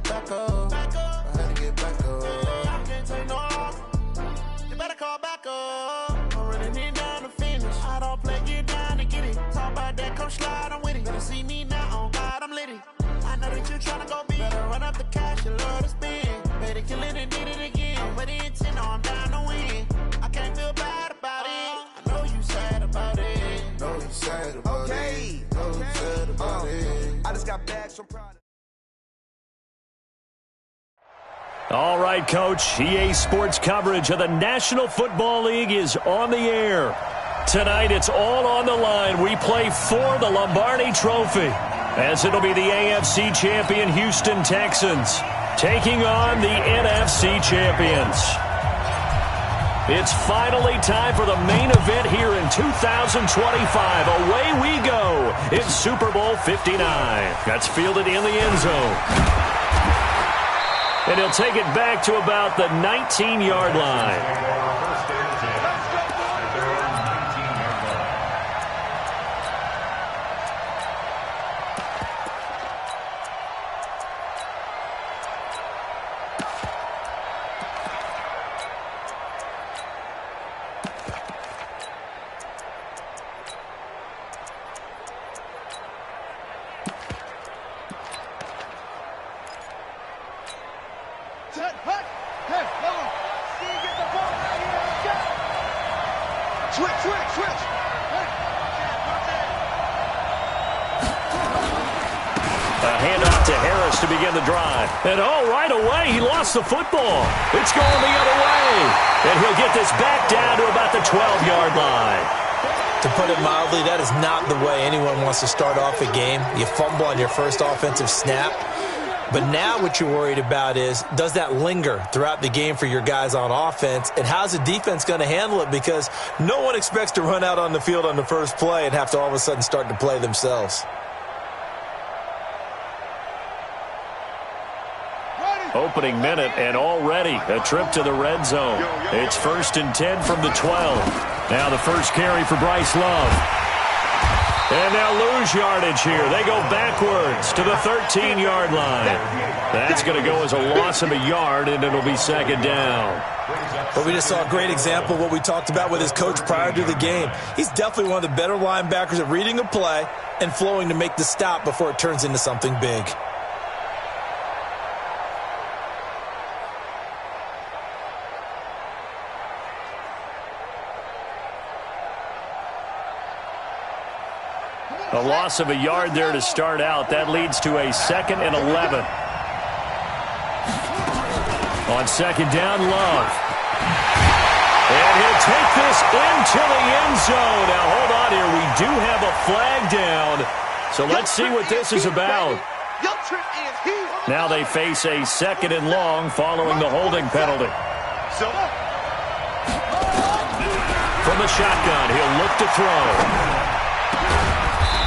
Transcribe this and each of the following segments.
back up. I had to get back up. I can't take no off. You better call back up. I'm running it down to finish. I don't play, get down to get it. Talk about that, come slide, I'm with it. Better see me now, on God, I'm litty. I know that you tryna go big. Better run up the cash, you love to spend. Better kill it and did it again. I'm with the intent, no, I'm down to win. I can't feel bad about it. I know you sad about it. Know you sad about it. Know you sad about it. I just got bags from Pride. All right, Coach. EA Sports coverage of the National Football League is on the air. Tonight, it's all on the line. We play for the Lombardi Trophy, as it'll be the AFC champion Houston Texans taking on the NFC champions. It's finally time for the main event here in 2025. Away we go in Super Bowl 59. That's fielded in the end zone. And he'll take it back to about the 19-yard line. To begin the drive. And right away, he lost the football. It's going the other way. And he'll get this back down to about the 12-yard line. To put it mildly, that is not the way anyone wants to start off a game. You fumble on your first offensive snap. But now what you're worried about is, does that linger throughout the game for your guys on offense? And how's the defense going to handle it? Because no one expects to run out on the field on the first play and have to all of a sudden start to play themselves. Opening minute, and already a trip to the red zone. It's 1st and 10 from the 12. Now the first carry for Bryce Love. And they'll lose yardage here. They go backwards to the 13-yard line. That's going to go as a loss of a yard, and it'll be second down. But we just saw a great example of what we talked about with his coach prior to the game. He's definitely one of the better linebackers at reading a play and flowing to make the stop before it turns into something big. A loss of a yard there to start out. That leads to a 2nd and 11. On second down, Love. And he'll take this into the end zone. Now, hold on here. We do have a flag down. So let's see what this is about. Now they face a 2nd and long following the holding penalty. From the shotgun, he'll look to throw.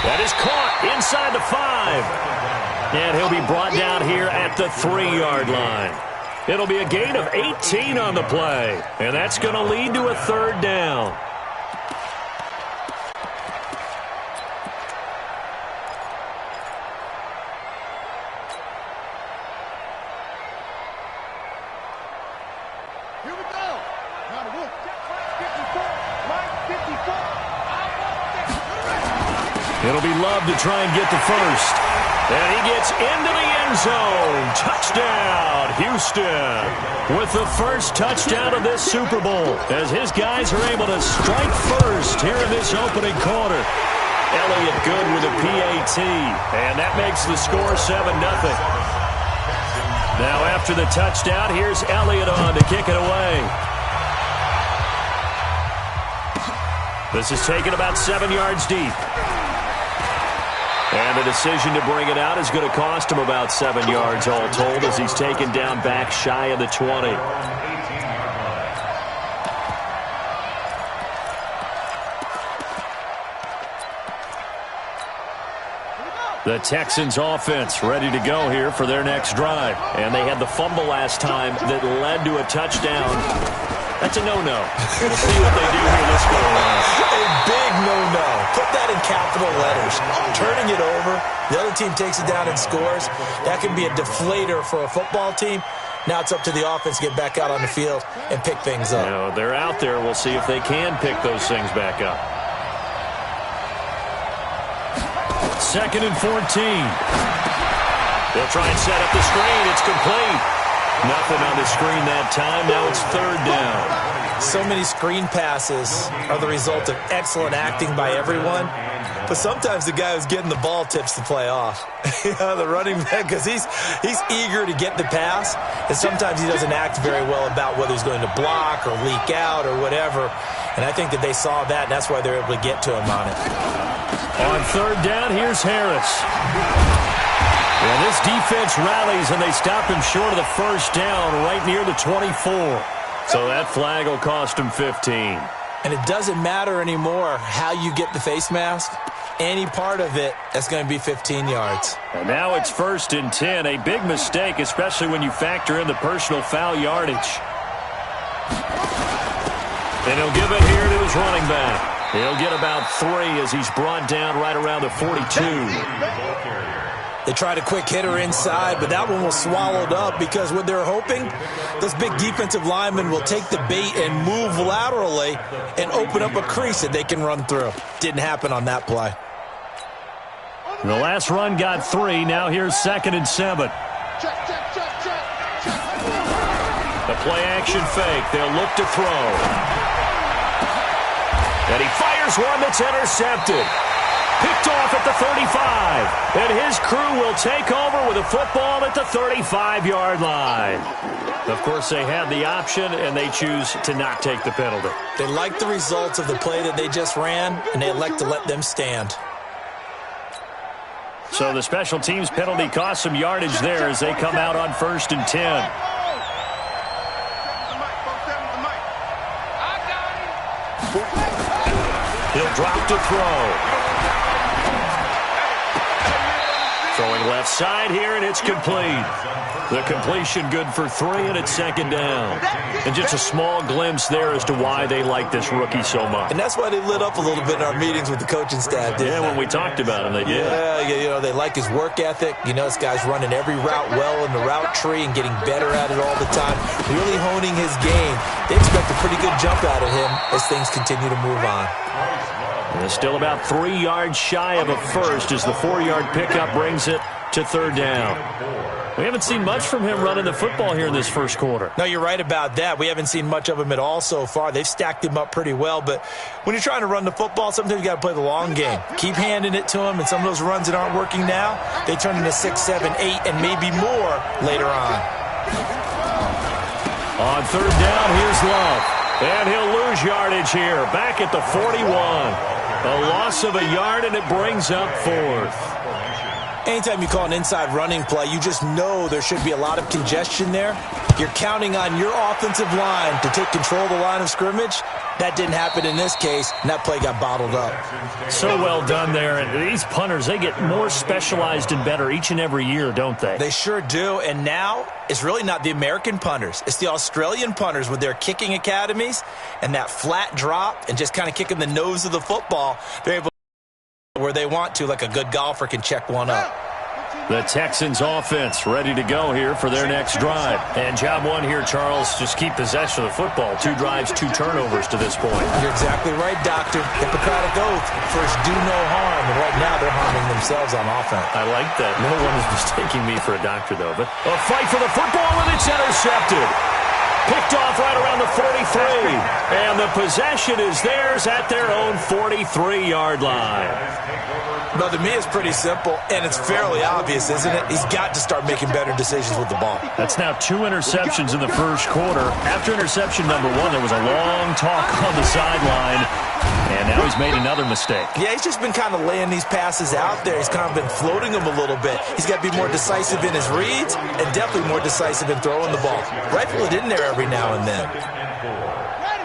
That is caught inside the 5. And he'll be brought down here at the 3-yard line. It'll be a gain of 18 on the play. And that's going to lead to a 3rd down. Here we go. Now the Wolf. 54. Right 54. It'll be Love to try and get the first. And he gets into the end zone. Touchdown, Houston. With the first touchdown of this Super Bowl, as his guys are able to strike first here in this opening quarter. Elliott good with a PAT. And that makes the score 7-0. Now after the touchdown, here's Elliott on to kick it away. This is taken about 7 yards deep. And the decision to bring it out is going to cost him about 7 yards all told, as he's taken down back shy of the 20. The Texans offense ready to go here for their next drive. And they had the fumble last time that led to a touchdown. That's a no-no. We'll see what they do here this go around. A big no-no. Put that in capital letters. Turning it over. The other team takes it down and scores. That can be a deflator for a football team. Now it's up to the offense to get back out on the field and pick things up. You know, they're out there. We'll see if they can pick those things back up. 2nd and 14. They'll try and set up the screen. It's complete. Nothing on the screen that time. Now it's 3rd down. So many screen passes are the result of excellent acting by everyone. But sometimes the guy who's getting the ball tips the play off. The running back, because he's eager to get the pass, and sometimes he doesn't act very well about whether he's going to block or leak out or whatever. And I think that they saw that, and that's why they're able to get to him on it. On 3rd down, here's Harris. And this defense rallies, and they stop him short of the 1st down right near the 24. So that flag will cost him 15. And it doesn't matter anymore how you get the face mask. Any part of it, that's going to be 15 yards. And now it's 1st and 10. A big mistake, especially when you factor in the personal foul yardage. And he'll give it here to his running back. He'll get about 3 as he's brought down right around the 42. They tried a quick hitter inside, but that one was swallowed up because what they're hoping, those big defensive linemen will take the bait and move laterally and open up a crease that they can run through. Didn't happen on that play. The last run got 3. Now here's 2nd and 7. Check. The play action fake. They'll look to throw. And he fires one that's intercepted. Picked off at the 35. And his crew will take over with a football at the 35-yard line. Of course, they had the option, and they choose to not take the penalty. They like the results of the play that they just ran, and they elect to let them stand. So the special teams penalty cost some yardage there as they come out on 1st and 10. He'll drop to throw. Throwing left side here, and it's complete. The completion good for 3, and it's 2nd down. And just a small glimpse there as to why they like this rookie so much. And that's why they lit up a little bit in our meetings with the coaching staff, didn't they? When we talked about him, they did. Yeah, they like his work ethic. This guy's running every route well in the route tree and getting better at it all the time, really honing his game. They expect a pretty good jump out of him as things continue to move on. And it's still about 3 yards shy of a first as the 4-yard pickup brings it to 3rd down. We haven't seen much from him running the football here in this first quarter. No, you're right about that. We haven't seen much of him at all so far. They've stacked him up pretty well, but when you're trying to run the football, sometimes you got to play the long game. Keep handing it to him, and some of those runs that aren't working now, they turn into 6, 7, 8, and maybe more later on. On 3rd down, here's Love. And he'll lose yardage here, back at the 41. A loss of a yard, and it brings up 4th. Anytime you call an inside running play, you just know there should be a lot of congestion there. You're counting on your offensive line to take control of the line of scrimmage. That didn't happen in this case, and that play got bottled up. So well done there. And these punters, they get more specialized and better each and every year, don't they? They sure do. And now it's really not the American punters. It's the Australian punters with their kicking academies and that flat drop and just kind of kicking the nose of the football. They're able to where they want to, like a good golfer can check one up. The Texans offense ready to go here for their next drive. And job one here, Charles, just keep possession of the football. 2 drives, 2 turnovers to this point. You're exactly right, Doctor. Hippocratic oath. First, do no harm. And right now, they're harming themselves on offense. I like that. No one is mistaking me for a doctor, though. But a fight for the football, and it's intercepted. Picked off right around the 43. And the possession is theirs at their own 43-yard line. No, to me, it's pretty simple, and it's fairly obvious, isn't it? He's got to start making better decisions with the ball. That's now 2 interceptions in the first quarter. After interception number 1, there was a long talk on the sideline, and now he's made another mistake. Yeah, he's just been kind of laying these passes out there. He's kind of been floating them a little bit. He's got to be more decisive in his reads and definitely more decisive in throwing the ball. Rifle it in there every now and then.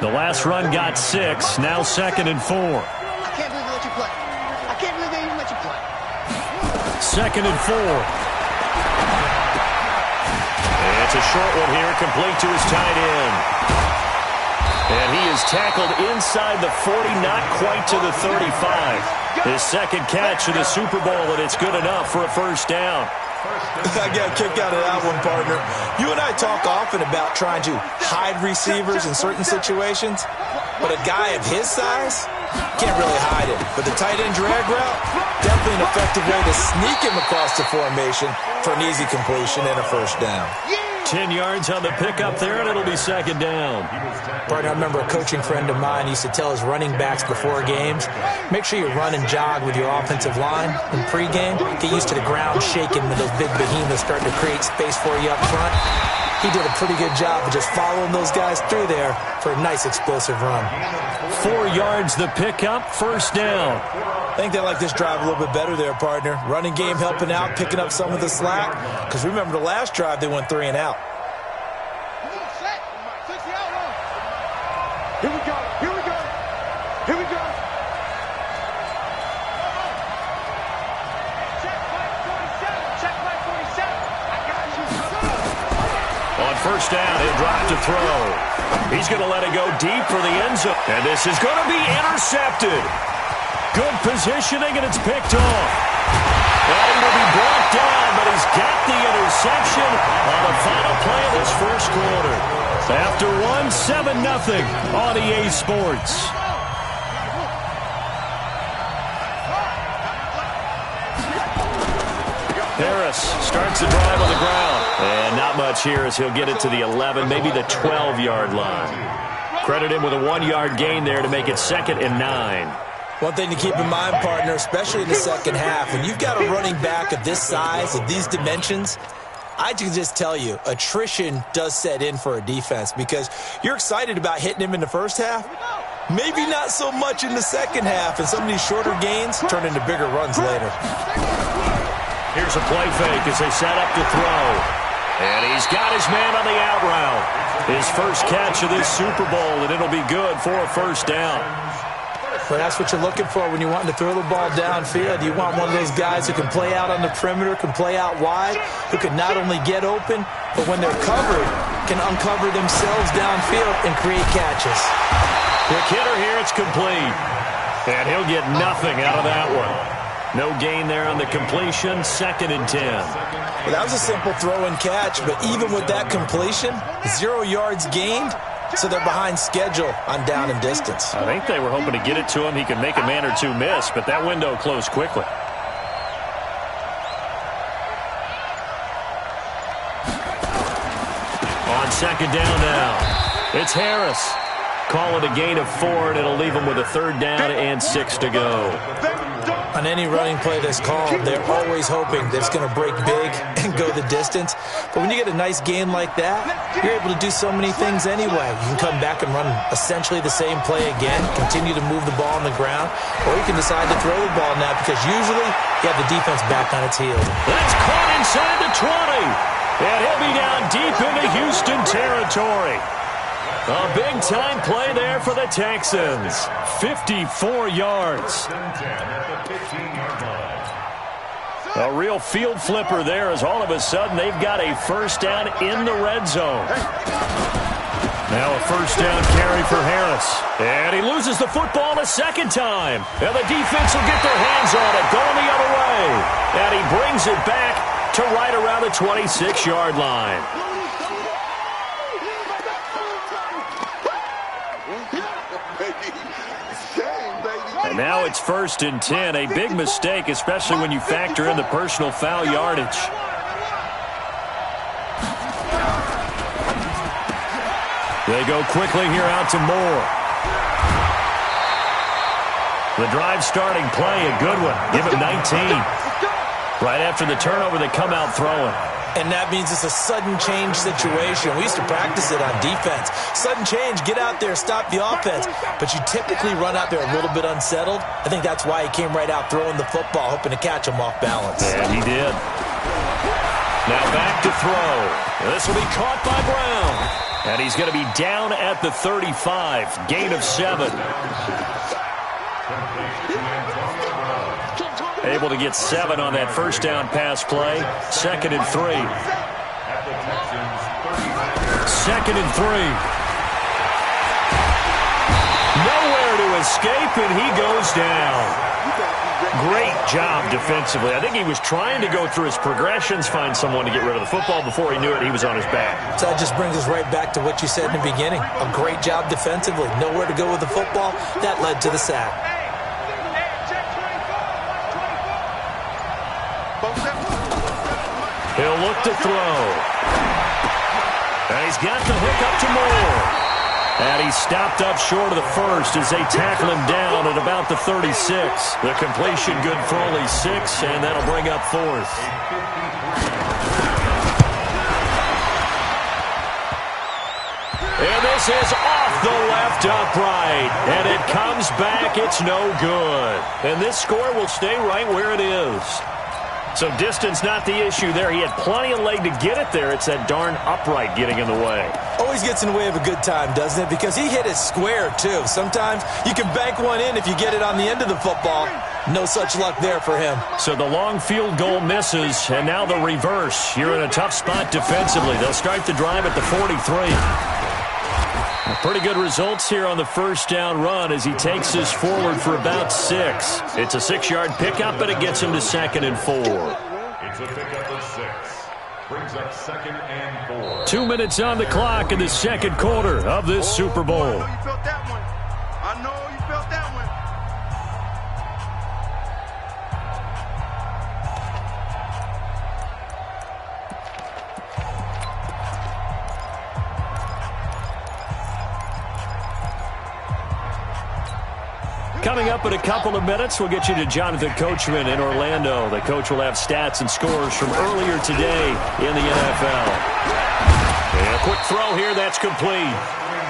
The last run got 6, now 2nd and 4. I can't believe they let you play. I can't believe they even let you play. 2nd and 4. It's a short one here, complete to his tight end. And he is tackled inside the 40, not quite to the 35. His second catch of the Super Bowl, and it's good enough for a first down. I got a kick out of that one, partner. You and I talk often about trying to hide receivers in certain situations, but a guy of his size can't really hide it. But the tight end drag route, definitely an effective way to sneak him across the formation for an easy completion and a first down. 10 yards on the pickup there, and it'll be second down. Partner, I remember a coaching friend of mine used to tell his running backs before games, make sure you run and jog with your offensive line in pregame. Get used to the ground shaking when those big behemoths starting to create space for you up front. He did a pretty good job of just following those guys through there for a nice explosive run. 4 yards the pickup, first down. I think they like this drive a little bit better there, partner. Running game helping out, picking up some of the slack. Because remember the last drive, they went 3 and out. Here we go. Here we go. Here we go. Check play 47. Check play 47. I got you. On first down, he'll drop to throw. He's going to let it go deep for the end zone. And this is going to be intercepted. Good positioning, and it's picked off. And he will be brought down, but he's got the interception on the final play of this first quarter. After 7-0 on EA Sports. Harris starts the drive on the ground. And not much here as he'll get it to the 11, maybe the 12-yard line. Credit him with a 1-yard gain there to make it 2nd and 9. One thing to keep in mind, partner, especially in the second half, when you've got a running back of this size, of these dimensions, I can just tell you, attrition does set in for a defense because you're excited about hitting him in the first half. Maybe not so much in the second half, and some of these shorter gains turn into bigger runs later. Here's a play fake as they set up to throw. And he's got his man on the out route. His first catch of this Super Bowl, and it'll be good for a first down. Well, that's what you're looking for when you're wanting to throw the ball downfield. You want one of those guys who can play out on the perimeter, can play out wide, who can not only get open, but when they're covered, can uncover themselves downfield and create catches. Quick hitter here, it's complete. And he'll get nothing out of that one. No gain there on the completion, 2nd and 10. Well, that was a simple throw and catch, but even with that completion, 0 yards gained, so they're behind schedule on down and distance. I think they were hoping to get it to him. He could make a man or two miss, but that window closed quickly. On second down now, it's Harris. Call it a gain of 4, and it'll leave him with a 3rd down and 6 to go. On any running play that's called, they're always hoping that it's going to break big and go the distance. But when you get a nice gain like that, you're able to do so many things anyway. You can come back and run essentially the same play again, continue to move the ball on the ground, or you can decide to throw the ball now because usually you have the defense back on its heels. That's caught inside the 20. And he'll be down deep into Houston territory. A big-time play there for the Texans. 54 yards. A real field flipper there as all of a sudden they've got a first down in the red zone. Now a first down carry for Harris. And he loses the football a second time. And the defense will get their hands on it, going the other way. And he brings it back to right around the 26-yard line. And now it's 1st and 10. A big mistake, especially when you factor in the personal foul yardage. They go quickly here out to Moore. The drive starting play, a good one. Give him 19. Right after the turnover, they come out throwing. And that means it's a sudden change situation. We used to practice it on defense. Sudden change, get out there, stop the offense. But you typically run out there a little bit unsettled. I think that's why he came right out throwing the football, hoping to catch him off balance. And he did. Now back to throw. This will be caught by Brown. And he's going to be down at the 35. Gain of 7. Able to get 7 on that first down pass play. 2nd and 3. 2nd and 3. escape, and he goes down. Great job defensively. I think he was trying to go through his progressions, find someone to get rid of the football. Before he knew it, he was on his back. So that just brings us right back to what you said in the beginning. A great job defensively. Nowhere to go with the football. That led to the sack. He'll look to throw. And he's got the hook up to Moore. And he stopped up short of the first as they tackle him down at about the 36. The completion good for only 6, and that'll bring up 4th. And this is off the left upright. And it comes back. It's no good. And this score will stay right where it is. So distance not the issue there. He had plenty of leg to get it there. It's that darn upright getting in the way. Always gets in the way of a good time, doesn't it? Because he hit it square, too. Sometimes you can bank one in if you get it on the end of the football. No such luck there for him. So the long field goal misses, and now the reverse. You're in a tough spot defensively. They'll start the drive at the 43. Pretty good results here on the first down run as he takes this forward for about 6. It's a 6-yard pickup, but it gets him to 2nd and 4. It's a pickup of 6. Brings up 2nd and 4. 2 minutes on the clock in the second quarter of this Super Bowl. I know you felt that one. I know you felt that one. Coming up in a couple of minutes, we'll get you to Jonathan Coachman in Orlando. The coach will have stats and scores from earlier today in the NFL. And a quick throw here, that's complete.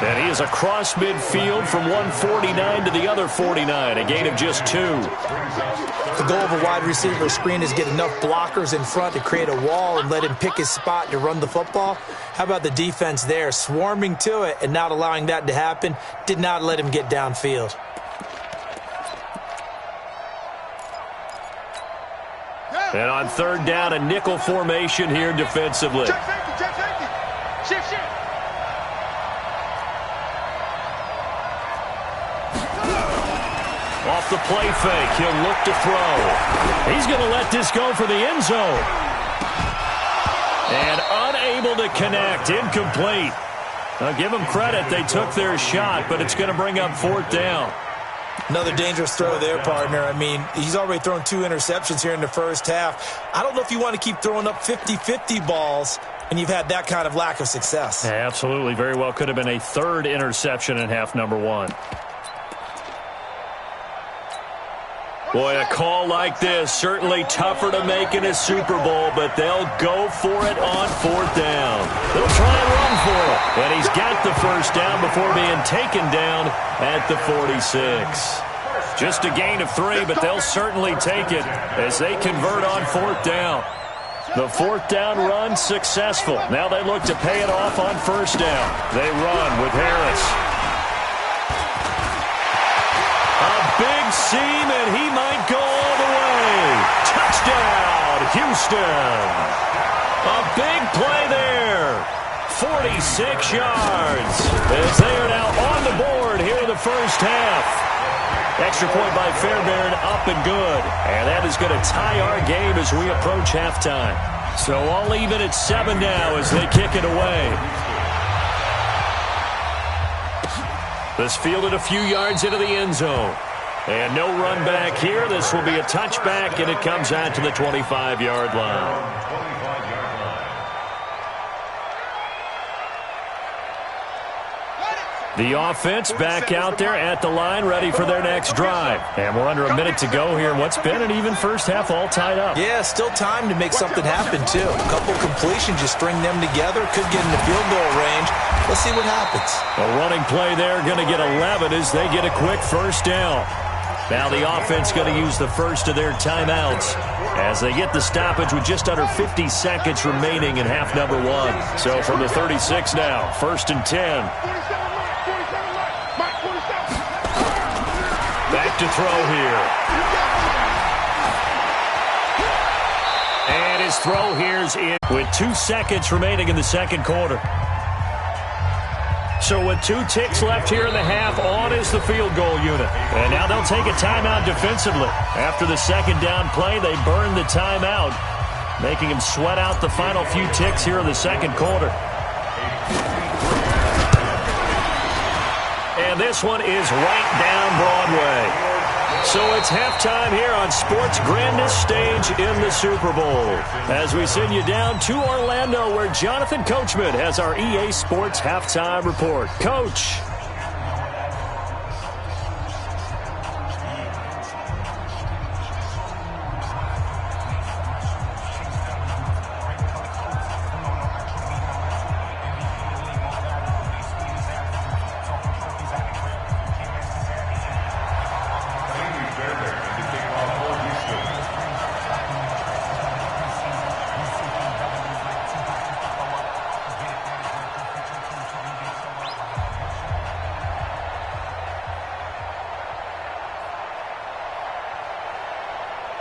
And he is across midfield from 149 to the other 49, a gain of just 2. The goal of a wide receiver screen is get enough blockers in front to create a wall and let him pick his spot to run the football. How about the defense there, swarming to it and not allowing that to happen? Did not let him get downfield. And on third down, a nickel formation here defensively. Check safety, check safety. Shift, shift. Off the play fake, he'll look to throw. He's going to let this go for the end zone. And unable to connect, incomplete. Now give them credit, they took their shot, but it's going to bring up 4th down. Another dangerous throw there, partner. I mean, he's already thrown 2 interceptions here in the first half. I don't know if you want to keep throwing up 50-50 balls when you've had that kind of lack of success. Yeah, absolutely. Very well could have been a 3rd interception in half number 1. Boy, a call like this, certainly tougher to make in a Super Bowl, but they'll go for it on 4th down. They'll try and run for it, and he's got the first down before being taken down at the 46. Just a gain of 3, but they'll certainly take it as they convert on 4th down. The 4th down run successful. Now they look to pay it off on 1st down. They run with Harris. A big seam, and he might go all the way. Touchdown, Houston. A big play there. 46 yards as they are now on the board here in the first half. Extra point by Fairbairn, up and good. And that is going to tie our game as we approach halftime. So all even at 7 now as they kick it away. This fielded a few yards into the end zone. And no run back here. This will be a touchback, and it comes out to the 25-yard line. The offense back out there at the line, ready for their next drive. And we're under a minute to go here. What's been an even first half, all tied up. Yeah, still time to make something happen, too. A couple completions, you string them together, could get in the field goal range. Let's see what happens. A running play there, going to get 11 as they get a quick first down. Now the offense going to use the first of their timeouts as they get the stoppage with just under 50 seconds remaining in half number 1. So from the 36 now, 1st and 10. Back to throw here. And his throw here's in with 2 seconds remaining in the second quarter. So with 2 ticks left here in the half, on is the field goal unit. And now they'll take a timeout defensively. After the second down play, they burn the timeout, making them sweat out the final few ticks here in the second quarter. And this one is right down Broadway. So it's halftime here on sports' grandest stage in the Super Bowl. As we send you down to Orlando, where Jonathan Coachman has our EA Sports Halftime Report. Coach.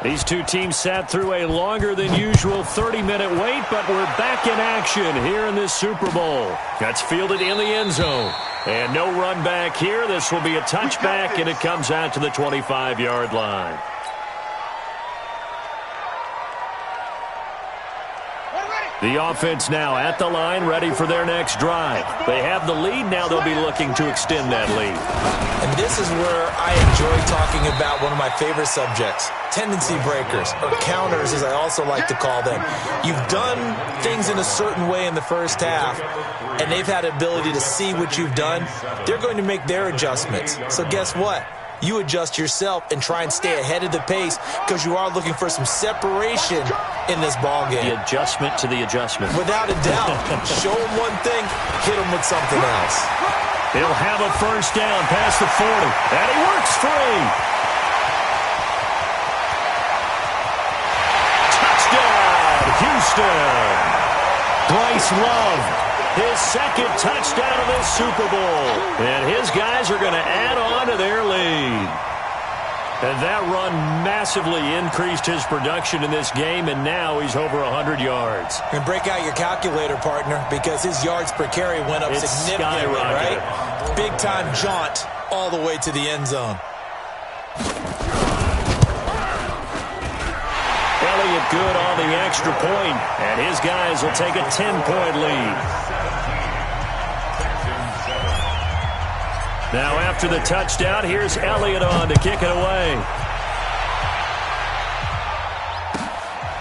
These two teams sat through a longer than usual 30-minute wait, but we're back in action here in this Super Bowl. That's fielded in the end zone. And no run back here. This will be a touchback, and it comes out to the 25-yard line. The offense now at the line, ready for their next drive. They have the lead. Now they'll be looking to extend that lead. And this is where I enjoy talking about one of my favorite subjects, tendency breakers, or counters as I also like to call them. You've done things in a certain way in the first half, and they've had the ability to see what you've done. They're going to make their adjustments. So guess what? You adjust yourself and try and stay ahead of the pace because you are looking for some separation in this ball game. The adjustment to the adjustment. Without a doubt. Show them one thing, hit them with something else. He'll have a first down past the 40, and he works free. Touchdown, Houston. Bryce Love. His second touchdown of this Super Bowl. And his guys are going to add on to their lead. And that run massively increased his production in this game, and now he's over 100 yards. And break out your calculator, partner, because his yards per carry went up significantly, right? Big-time jaunt all the way to the end zone. Elliott good on the extra point, and his guys will take a 10-point lead. Now after the touchdown, here's Elliott on to kick it away.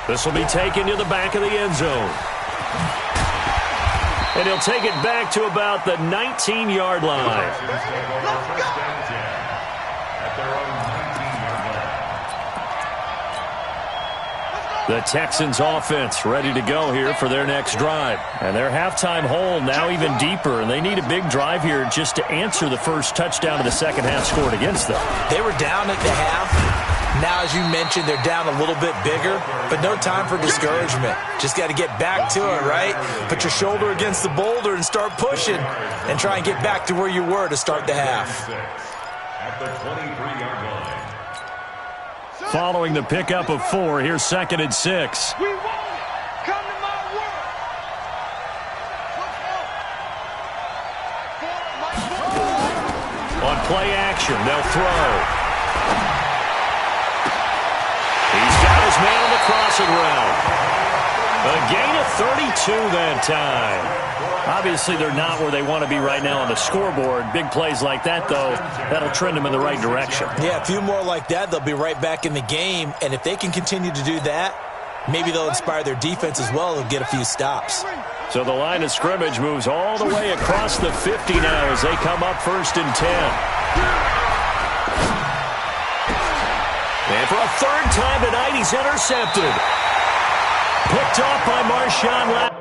This will be taken to the back of the end zone. And he'll take it back to about the 19-yard line. The Texans offense ready to go here for their next drive. And their halftime hole now even deeper, and they need a big drive here just to answer the first touchdown of the second half scored against them. They were down at the half. Now, as you mentioned, they're down a little bit bigger, but no time for discouragement. Just got to get back to it, right? Put your shoulder against the boulder and start pushing and try and get back to where you were to start the half. At the 23-yard line. Following the pickup of 4, here's 2nd and 6. We want it. Come to my world. On play action, they'll throw. He's got his man on the crossing route. A gain of 32 that time. Obviously, they're not where they want to be right now on the scoreboard. Big plays like that, though, that'll trend them in the right direction. Yeah, a few more like that, they'll be right back in the game. And if they can continue to do that, maybe they'll inspire their defense as well and get a few stops. So the line of scrimmage moves all the way across the 50 now as they come up 1st and 10. And for a third time tonight, he's intercepted. Picked off by Marshawn Lattimore.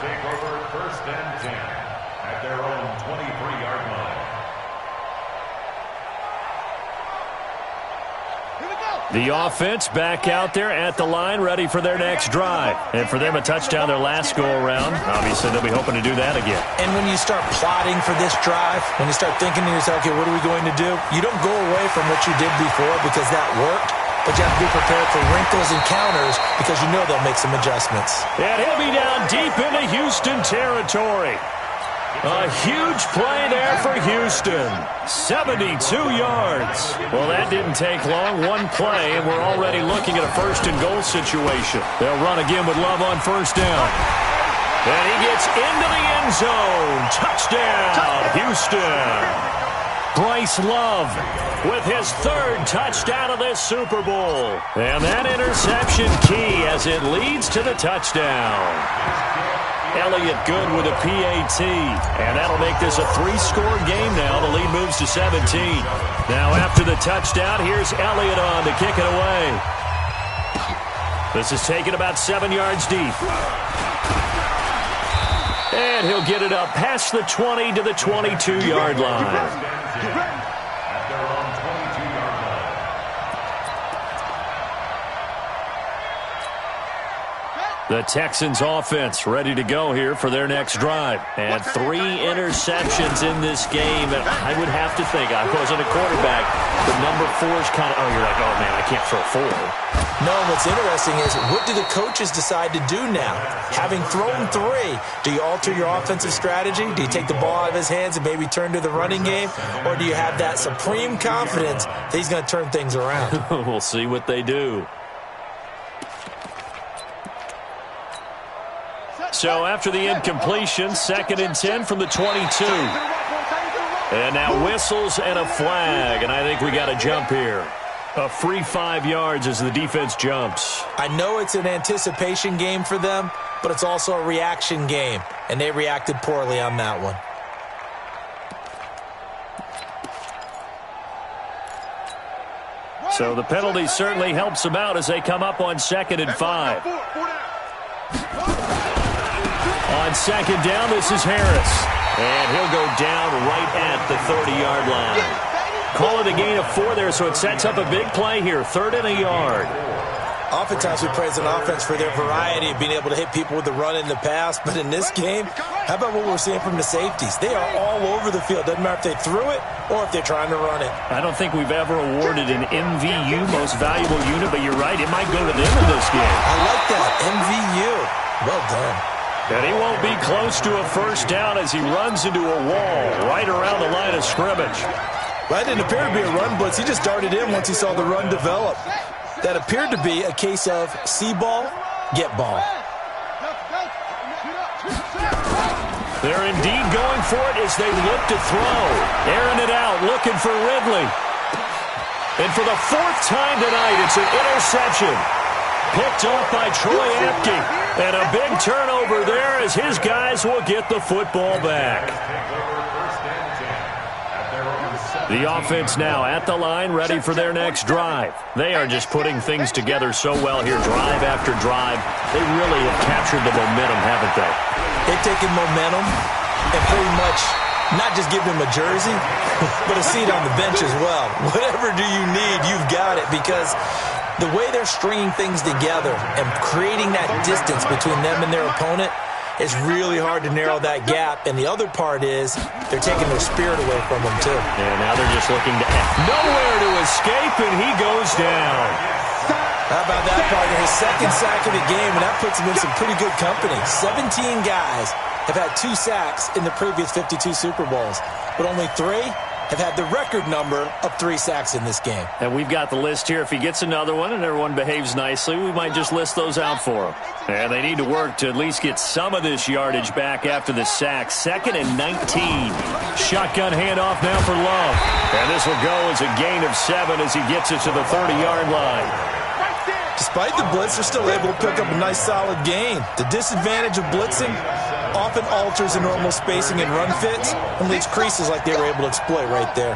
take over 1st and 10 at their own 23-yard line. The offense back out there at the line, ready for their next drive. And for them, a touchdown their last go-around. Obviously, they'll be hoping to do that again. And when you start plotting for this drive, when you start thinking to yourself, okay, what are we going to do? You don't go away from what you did before because that worked, but you have to be prepared for wrinkles and counters because you know they'll make some adjustments. And he'll be down deep into Houston territory. A huge play there for Houston. 72 yards. Well, that didn't take long. One play, and we're already looking at a 1st and goal situation. They'll run again with Love on 1st down. And he gets into the end zone. Touchdown, Houston. Bryce Love with his 3rd touchdown of this Super Bowl. And that interception key as it leads to the touchdown. Elliott good with a PAT. And that'll make this a 3-score game now. The lead moves to 17. Now after the touchdown, here's Elliott on to kick it away. This is taken about 7 yards deep. And he'll get it up past the 20 to the 22-yard line. The Texans offense ready to go here for their next drive. And 3 interceptions in this game. And I would have to think, I wasn't a quarterback, but number 4 is kind of, oh, you're like, oh, man, I can't throw 4. No, what's interesting is what do the coaches decide to do now? Having thrown 3, do you alter your offensive strategy? Do you take the ball out of his hands and maybe turn to the running game? Or do you have that supreme confidence that he's going to turn things around? We'll see what they do. So after the incompletion, 2nd and 10 from the 22. And now whistles and a flag, and I think we got a jump here. A free 5 yards as the defense jumps. I know it's an anticipation game for them, but it's also a reaction game, and they reacted poorly on that one. So the penalty certainly helps them out as they come up on 2nd and 5. On 2nd down, this is Harris. And he'll go down right at the 30-yard line. Call it a gain of 4 there, so it sets up a big play here. 3rd and a yard. Oftentimes we praise an offense for their variety of being able to hit people with the run in the pass. But in this game, how about what we're seeing from the safeties? They are all over the field. Doesn't matter if they threw it or if they're trying to run it. I don't think we've ever awarded an MVU, most valuable unit, but you're right. It might go to them in this game. I like that. MVU. Well done. And he won't be close to a 1st down as he runs into a wall right around the line of scrimmage. That didn't appear to be a run blitz. He just darted in once he saw the run develop. That appeared to be a case of see ball, get ball. They're indeed going for it as they look to throw. Airing it out, looking for Ridley. And for the 4th time tonight, it's an interception. Picked off by Troy Apke. And a big turnover there as his guys will get the football back. The offense now at the line, ready for their next drive. They are just putting things together so well here, drive after drive. They really have captured the momentum, haven't they? They've taken momentum and pretty much not just give him a jersey, but a seat on the bench as well. Whatever do you need, you've got it, because the way they're stringing things together and creating that distance between them and their opponent is really hard to narrow that gap. And the other part is they're taking their spirit away from them, too. And now they're just looking to nowhere to escape, and he goes down. How about that, partner? His 2nd sack of the game, and that puts him in some pretty good company. 17 guys have had 2 sacks in the previous 52 Super Bowls, but only 3 have had the record number of 3 sacks in this game. And we've got the list here. If he gets another one and everyone behaves nicely, we might just list those out for him. And they need to work to at least get some of this yardage back after the sack. 2nd and 19. Shotgun handoff now for Love. And this will go as a gain of 7 as he gets it to the 30-yard line. Despite the blitz, they're still able to pick up a nice solid gain. The disadvantage of blitzing often alters the normal spacing and run fits and leaves creases like they were able to exploit right there.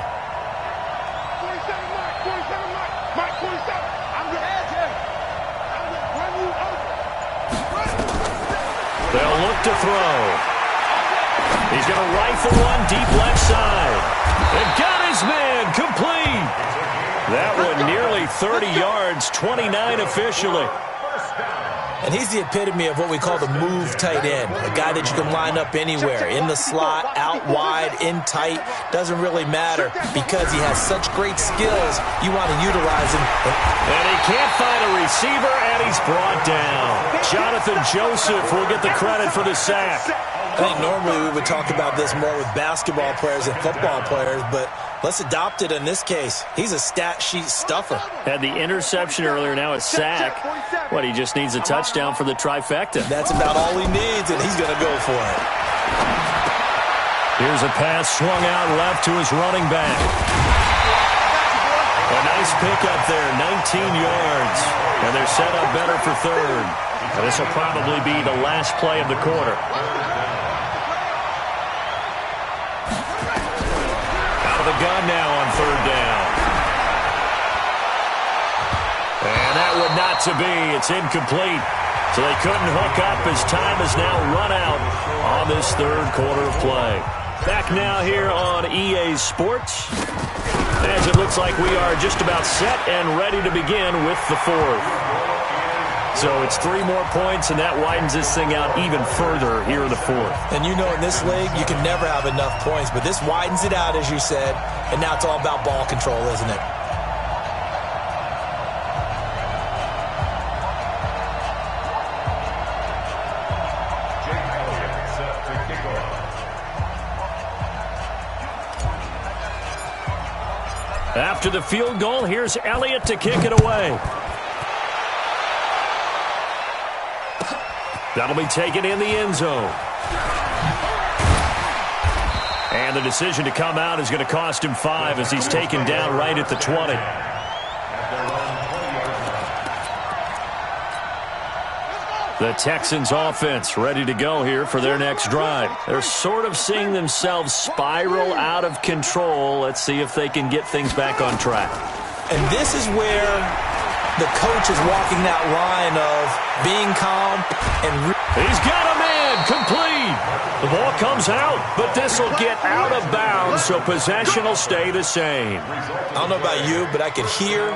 They'll look to throw. He's going to rifle one deep left side. And got his man complete. That one nearly 30 yards, 29 officially. And he's the epitome of what we call the move tight end, a guy that you can line up anywhere, in the slot, out wide, in tight, doesn't really matter because he has such great skills. You want to utilize him. And he can't find a receiver, and he's brought down. Jonathan Joseph will get the credit for the sack. I think normally we would talk about this more with basketball players and football players, but let's adopt it in this case. He's a stat sheet stuffer. Had the interception earlier, now a sack. What, he just needs a touchdown for the trifecta. That's about all he needs, and he's going to go for it. Here's a pass swung out left to his running back. A nice pickup there, 19 yards. And they're set up better for third. And this will probably be the last play of the quarter. The gun now on third down. And that would not to be. It's incomplete. So they couldn't hook up as time has now run out on this third quarter of play. Back now here on EA Sports. As it looks like we are just about set and ready to begin with the fourth. So it's 3 more points, and that widens this thing out even further here in the fourth. And you know in this league, you can never have enough points, but this widens it out, as you said, and now it's all about ball control, isn't it? After the field goal, here's Elliott to kick it away. That'll be taken in the end zone. And the decision to come out is going to cost him 5 as he's taken down right at the 20. The Texans offense ready to go here for their next drive. They're sort of seeing themselves spiral out of control. Let's see if they can get things back on track. And this is where the coach is walking that line of being calm and he's got a man complete. The ball comes out, but this will get out of bounds, so possession will stay the same. I don't know about you, but I could hear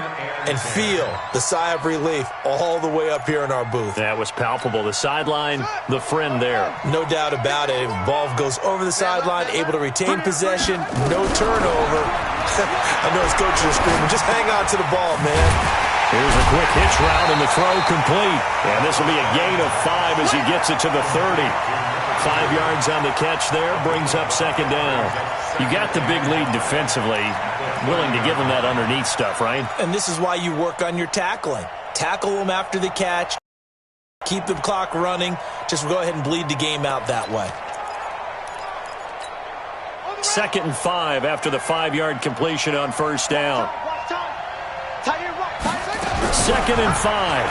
and feel the sigh of relief all the way up here in our booth. That was palpable. The sideline, the friend there. No doubt about it. Ball goes over the sideline, able to retain possession, no turnover. I know his coaches are screaming, just hang on to the ball, man. Here's a quick hitch route and the throw complete. And this will be a gain of 5 as he gets it to the 30. 5 yards on the catch there, brings up second down. You got the big lead defensively, willing to give them that underneath stuff, right? And this is why you work on your tackling. Tackle them after the catch, keep the clock running, just go ahead and bleed the game out that way. 2nd and 5 after the 5-yard completion on first down. 2nd and 5.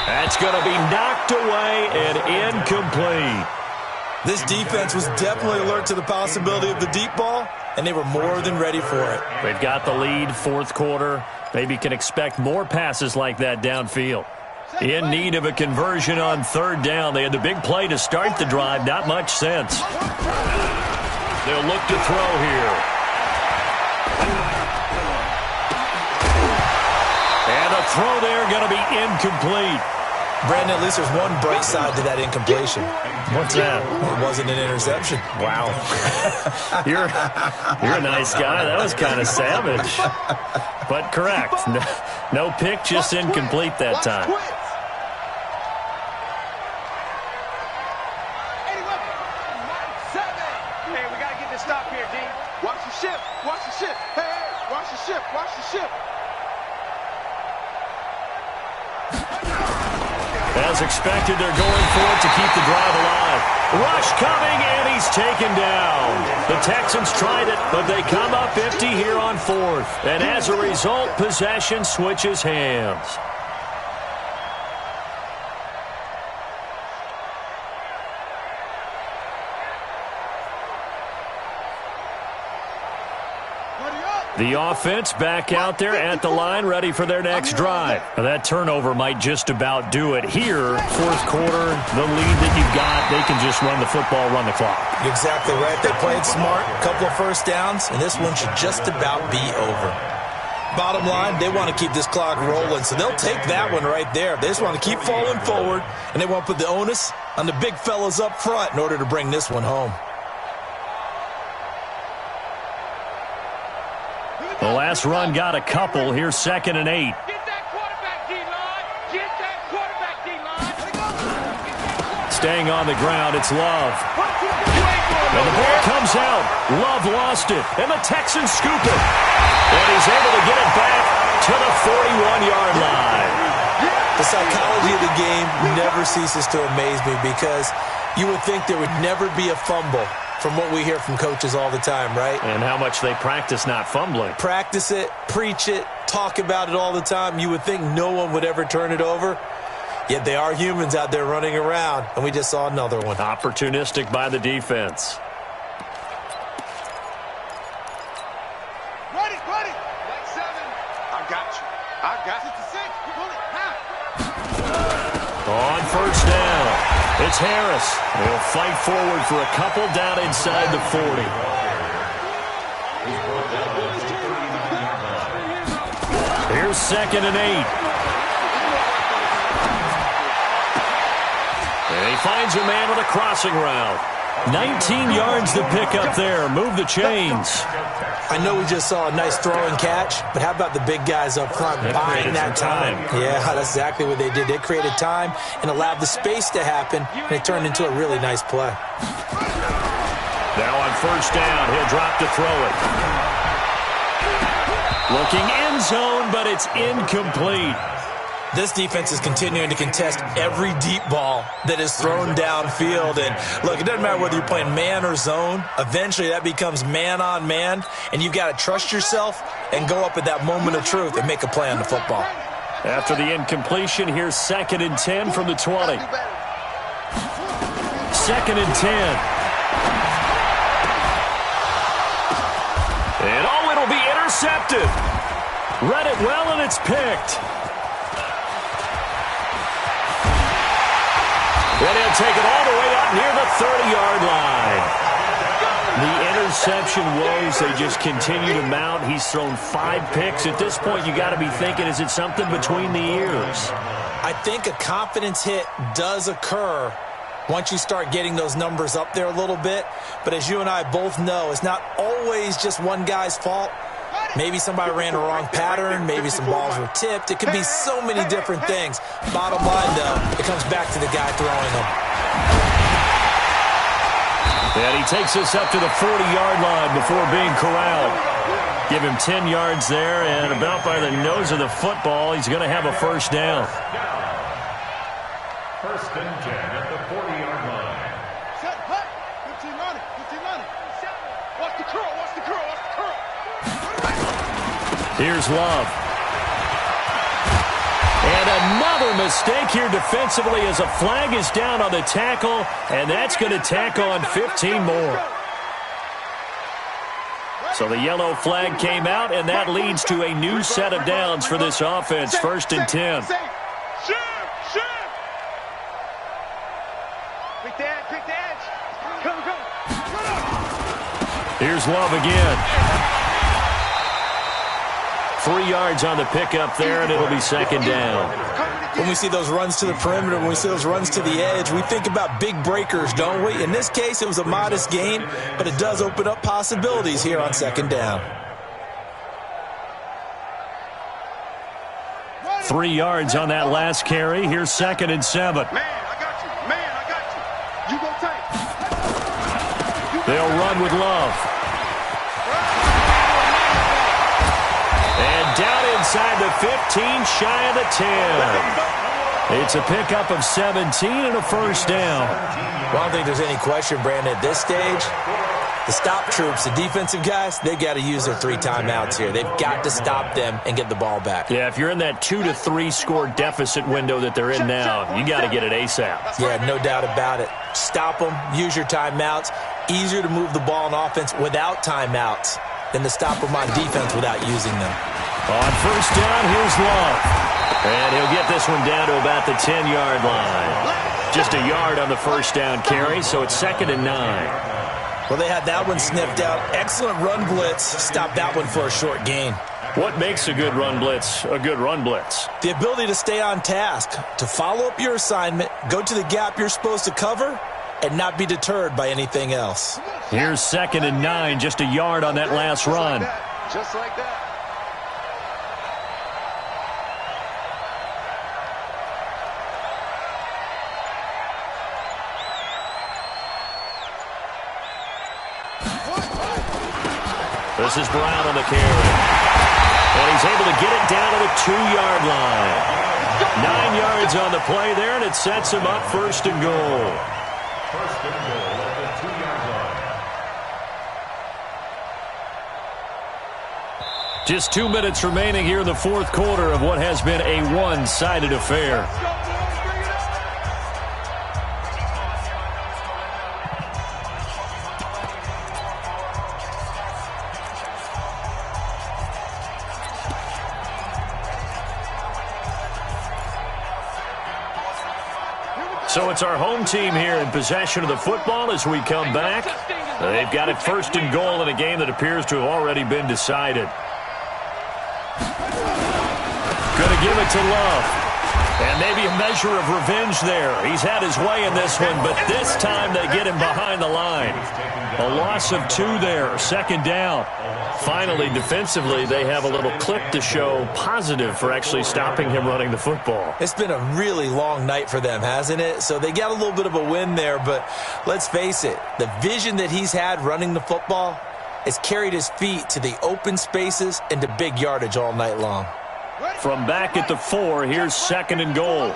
That's going to be knocked away and incomplete. This defense was definitely alert to the possibility of the deep ball, and they were more than ready for it. They've got the lead, fourth quarter. Maybe can expect more passes like that downfield. In need of a conversion on third down. They had the big play to start the drive. Not much sense. They'll look to throw here. And a throw there going to be incomplete. Brandon, at least there's one bright side to that incompletion. What's that? It wasn't an interception. Wow. You're a nice guy. That was kind of savage. But correct. No pick, just incomplete that time. Hey, we got to get this stop here, D. Watch the ship. Watch the ship. Hey, watch the ship. Watch the ship. As expected, they're going for it to keep the drive alive. Rush coming, and he's taken down. The Texans tried it, but they come up empty here on fourth. And as a result, possession switches hands. The offense back out there at the line, ready for their next drive. That turnover might just about do it. Here, fourth quarter, the lead that you've got, they can just run the football, run the clock. Exactly right. They played smart, a couple of first downs, and this one should just about be over. Bottom line, they want to keep this clock rolling, so they'll take that one right there. They just want to keep falling forward, and they want to put the onus on the big fellas up front in order to bring this one home. The last run got a couple. Here's 2nd and 8. Get that quarterback, D-line. Get that quarterback, D-line. Staying on the ground, it's Love. And the ball comes out. Love lost it, and the Texans scoop it. And he's able to get it back to the 41-yard line. The psychology of the game never ceases to amaze me because you would think there would never be a fumble from what we hear from coaches all the time, right? And how much they practice not fumbling. Practice it, preach it, talk about it all the time. You would think no one would ever turn it over. Yet they are humans out there running around, and we just saw another one. Opportunistic by the defense. Ready. Like 7. I got you. 66. Pull it. On first down, it's Harris. He'll fight forward for a couple down inside the 40. Here's 2nd and 8. And he finds a man with a crossing route. 19 yards to pick up there. Move the chains. I know we just saw a nice throw and catch, but how about the big guys up front buying that time? Yeah, that's exactly what they did. They created time and allowed the space to happen, and it turned into a really nice play. Now on first down, he'll drop to throw it. Looking end zone, but it's incomplete. This defense is continuing to contest every deep ball that is thrown downfield. And, look, it doesn't matter whether you're playing man or zone. Eventually, that becomes man-on-man, and you've got to trust yourself and go up at that moment of truth and make a play on the football. After the incompletion, here's 2nd and 10 from the 20. 2nd and 10. And, it'll be intercepted. Read it well, and it's picked. And he'll take it all the way up near the 30-yard line. The interception woes, they just continue to mount. He's thrown 5 picks. At this point, you got to be thinking, is it something between the ears? I think a confidence hit does occur once you start getting those numbers up there a little bit. But as you and I both know, it's not always just one guy's fault. Maybe somebody ran a wrong pattern. Maybe some balls were tipped. It could be so many different things. Bottom line, though, it comes back to the guy throwing them. And he takes us up to the 40-yard line before being corralled. Give him 10 yards there, and about by the nose of the football, he's going to have a first down. 1st and 10 at the 40-yard line. Set, hut. 15 on it. Watch the curl. Here's Love. And another mistake here defensively as a flag is down on the tackle, and that's going to tack on 15 more. So the yellow flag came out, and that leads to a new set of downs for this offense. 1st and 10. Pick the edge. Come. Here's Love again. 3 yards on the pickup there, and it'll be 2nd down. When we see those runs to the perimeter, when we see those runs to the edge, we think about big breakers, don't we? In this case, it was a modest gain, but it does open up possibilities here on 2nd down. 3 yards on that last carry. Here's 2nd and 7. Man, I got you. You go tight. They'll run with Love. And down inside the 15, shy of the 10. It's a pickup of 17 and a first down. Well, I don't think there's any question, Brandon, at this stage, the stop troops, the defensive guys, they got to use their 3 timeouts here. They've got to stop them and get the ball back. Yeah, if you're in that 2 to 3 score deficit window that they're in now, you got to get it ASAP. Yeah, no doubt about it. Stop them, use your timeouts. Easier to move the ball on offense without timeouts than to stop them on defense without using them. On first down, here's Love. And he'll get this one down to about the 10-yard line. Just a yard on the first down carry, so it's 2nd and 9. Well, they had that one sniffed out. Excellent run blitz. Stop that one for a short gain. What makes a good run blitz a good run blitz? The ability to stay on task, to follow up your assignment, go to the gap you're supposed to cover, and not be deterred by anything else. Here's 2nd and 9, just a yard on that last run. Just like that. This is Brown on the carry. And he's able to get it down to the 2-yard line. 9 yards on the play there, and it sets him up 1st and goal. 1st and goal at the 2-yard line. Just 2 minutes remaining here in the 4th quarter of what has been a one-sided affair. So it's our home team here in possession of the football as we come back. They've got it 1st and goal in a game that appears to have already been decided. Going to give it to Love. And maybe a measure of revenge there. He's had his way in this one, but this time they get him behind the line. A loss of 2 there, 2nd down. Finally, defensively, they have a little clip to show positive for actually stopping him running the football. It's been a really long night for them, hasn't it? So they got a little bit of a win there, but let's face it, the vision that he's had running the football has carried his feet to the open spaces and to big yardage all night long. From back at the 4, here's 2nd and goal.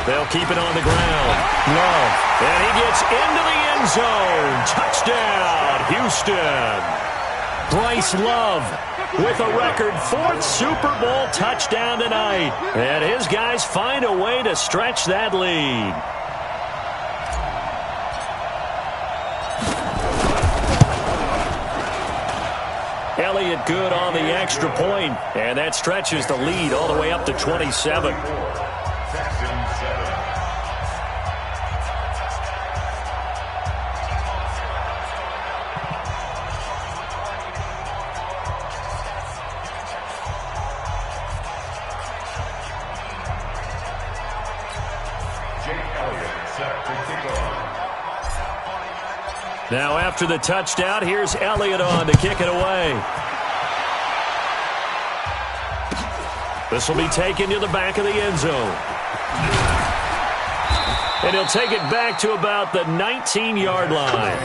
They'll keep it on the ground. Love. And he gets into the end zone. Touchdown, Houston. Bryce Love with a record 4th Super Bowl touchdown tonight. And his guys find a way to stretch that lead. Elliott good on the extra point, and that stretches the lead all the way up to 27. Now after the touchdown, here's Elliott on to kick it away. This will be taken to the back of the end zone. And he'll take it back to about the 19-yard line.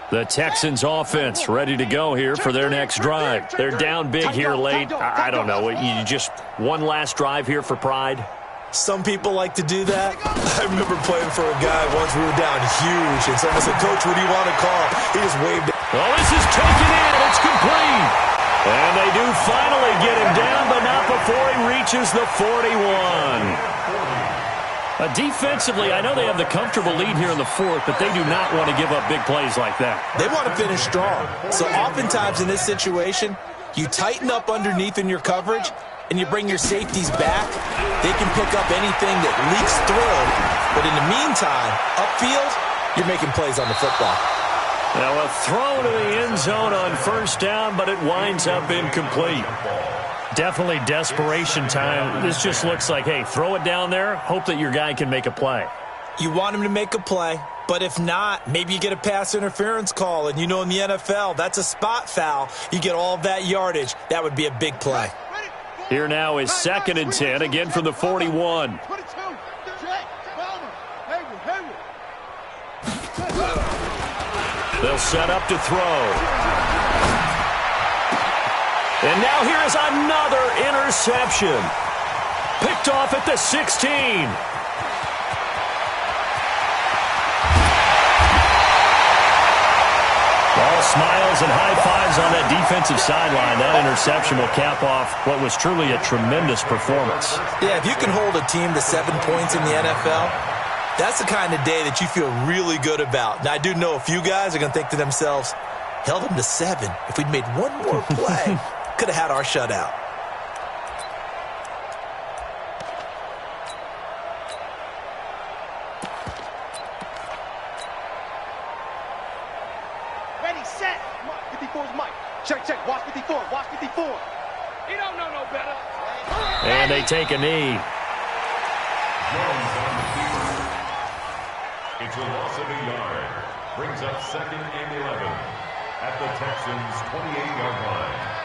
The Texans offense ready to go here for their next drive. They're down big here late. I don't know. You just one last drive here for pride? Some people like to do that. I remember playing for a guy once. We were down huge, and someone said, "Coach, what do you want to call?" He just waved it. Oh, this is taken in. It's complete. And they do finally get him down, but not before he reaches the 41. Defensively, I know they have the comfortable lead here in the 4th, but they do not want to give up big plays like that. They want to finish strong. So oftentimes in this situation, you tighten up underneath in your coverage, and you bring your safeties back. They can pick up anything that leaks through. But in the meantime, upfield, you're making plays on the football. Now a throw to the end zone on first down, but it winds up incomplete. Definitely desperation time. This just looks like, hey, throw it down there, hope that your guy can make a play. You want him to make a play, but if not, maybe you get a pass interference call, and you know in the NFL, that's a spot foul. You get all of that yardage. That would be a big play. Here now is 2nd and 10, again from the 41. They'll set up to throw. And now here is another interception. Picked picked off at the 16. All smiles and high fives on that defensive sideline. That interception will cap off what was truly a tremendous performance. Yeah, if you can hold a team to 7 points in the NFL, that's the kind of day that you feel really good about. Now, I do know a few guys are going to think to themselves, held them to 7. If we'd made one more play, could have had our shutout. Ready, set. 54's Mike. Check, check. Watch 54. Watch 54. He don't know no better. And they take a knee. Jones on the keeper. It's a loss of a yard. Brings up 2nd and 11 at the Texans' 28-yard line.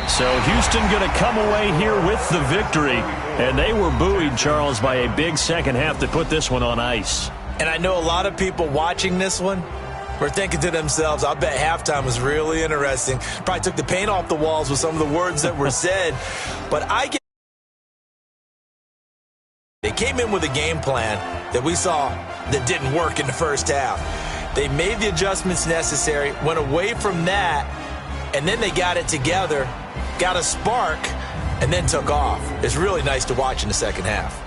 So Houston going to come away here with the victory. And they were buoyed, Charles, by a big second half to put this one on ice. And I know a lot of people watching this one were thinking to themselves, I bet halftime was really interesting. Probably took the paint off the walls with some of the words that were said. But they came in with a game plan that we saw that didn't work in the first half. They made the adjustments necessary, went away from that, and then they got it together, got a spark, and then took off. It's really nice to watch in the second half.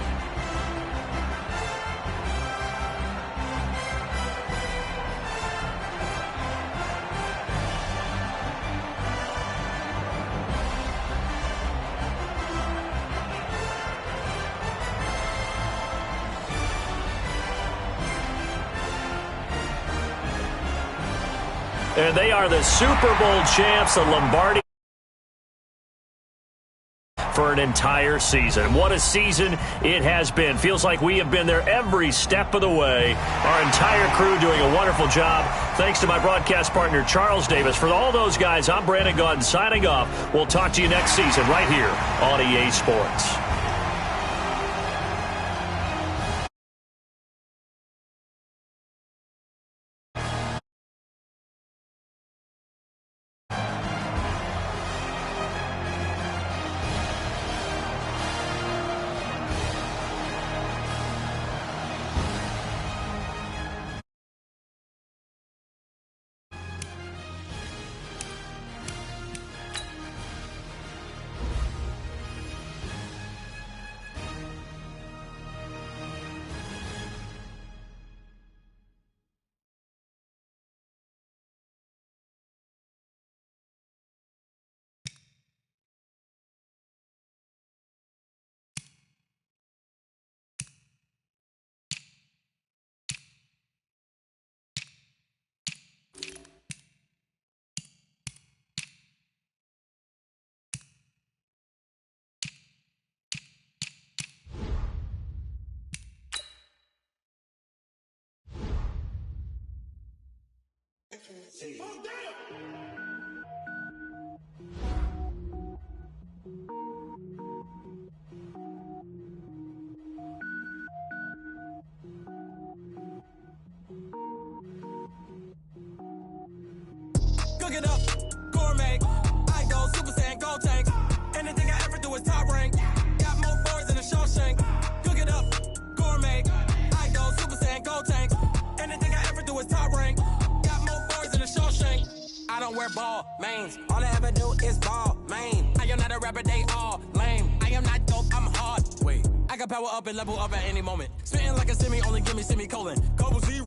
And they are the Super Bowl champs, the Lombardi, for an entire season. What a season it has been. Feels like we have been there every step of the way. Our entire crew doing a wonderful job. Thanks to my broadcast partner, Charles Davis. For all those guys, I'm Brandon Gaudin signing off. We'll talk to you next season right here on EA Sports. Cook it up, gourmet. I go Super Saiyan, gold tank. Anything I ever do is top rank. Got more boards than a Shawshank. Cook it up, gourmet. I go Super Saiyan, gold tank. Anything I ever do is top rank. Got more boards than a Shawshank. I don't wear ball mains. All I ever do is ball main. I am not a rapper, they all lame. I am not dope, I'm hard. Wait, I can power up and level up at any moment. Spitting like a semi, only give me semicolon. Global Z.